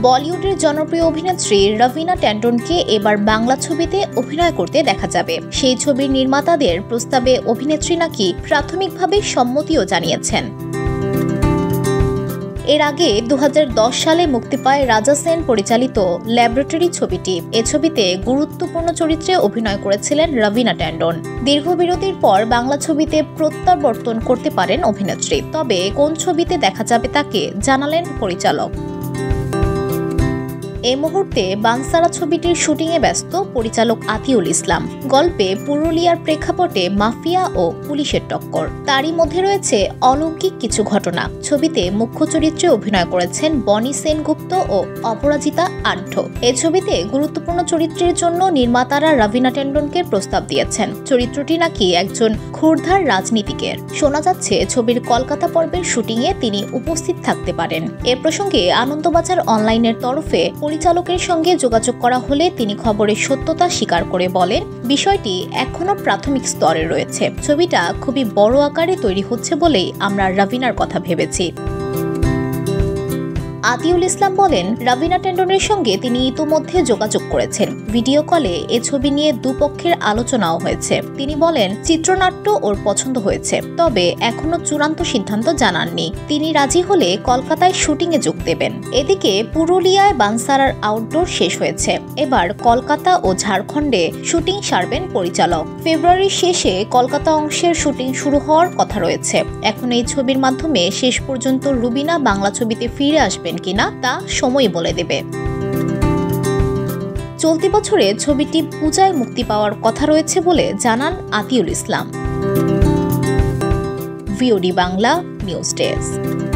বলিউডের জনপ্রিয় অভিনেত্রী রবিনা ট্যান্ডনকে এবার বাংলা ছবিতে অভিনয় করতে দেখা যাবে। সেই ছবির নির্মাতাদের প্রস্তাবে অভিনেত্রী নাকি প্রাথমিকভাবে সম্মতিও জানিয়েছেন। এর আগে 2010 সালে মুক্তি পায় রাজা সেন পরিচালিত ল্যাবরেটরি ছবিটি। এ ছবিতে গুরুত্বপূর্ণ চরিত্রে অভিনয় করেছিলেন রবিনা ট্যান্ডন। দীর্ঘ বিরতির পর বাংলা ছবিতে প্রত্যাবর্তন করতে পারেন অভিনেত্রী। তবে কোন ছবিতে দেখা যাবে তাকে জানালেন পরিচালক। এই মুহূর্তে বানসারা ছবিটির শুটিংয়ে ব্যস্ত পরিচালক আতিউল ইসলাম। গল্পে পুরুলিয়ার প্রেক্ষাপটে মাফিয়া ও পুলিশের টক্কর। তারই মধ্যে রয়েছে অলৌকিক কিছু ঘটনা। ছবিতে মুখ্য চরিত্রে অভিনয় করেছেন বনি সেনগুপ্ত ও অপরাজিতা আঢ্য। এই ছবিতে গুরুত্বপূর্ণ চরিত্রের জন্য নির্মাতারা রবিনা ট্যান্ডনকে প্রস্তাব দিয়েছেন। চরিত্রটি নাকি একজন ক্ষুরধার রাজনীতিকের। শোনা যাচ্ছে ছবির কলকাতা পর্বের শুটিংয়ে তিনি উপস্থিত থাকতে পারেন। এ প্রসঙ্গে আনন্দবাজার অনলাইনের তরফে পরিচালকের সঙ্গে যোগাযোগ করা হলে তিনি খবরের সত্যতা স্বীকার করে বলেন, বিষয়টি এখনো প্রাথমিক স্তরে রয়েছে। ছবিটা খুবই বড় আকারে তৈরি হচ্ছে বলেই আমরা রবিনার কথা ভেবেছি। আতিউল ইসলাম বলেন, রবিনা ট্যান্ডনের সঙ্গে তিনি ইতোমধ্যে যোগাযোগ করেছেন। ভিডিও কলে এ ছবি নিয়ে দুপক্ষের আলোচনাও হয়েছে। তিনি বলেন, চিত্রনাট্য ওর পছন্দ হয়েছে, তবে এখনো চূড়ান্ত সিদ্ধান্ত জানাননি। তিনি রাজি হলে কলকাতায় শুটিংয়ে যোগ দেবেন। এদিকে পুরুলিয়ায় বানসারার আউটডোর শেষ হয়েছে। এবার কলকাতা ও ঝাড়খণ্ডে শুটিং সারবেন পরিচালক। ফেব্রুয়ারির শেষে কলকাতা অংশের শুটিং শুরু হওয়ার কথা রয়েছে। এখন এই ছবির মাধ্যমে শেষ পর্যন্ত রুবিনা বাংলা ছবিতে ফিরে আসবেন কিনা তা সময় বলে দেবে। চলতি বছরে ছবিটি পূজায় মুক্তি পাওয়ার কথা রয়েছে বলে জানান Atiul Islam. VOD Bangla news desk.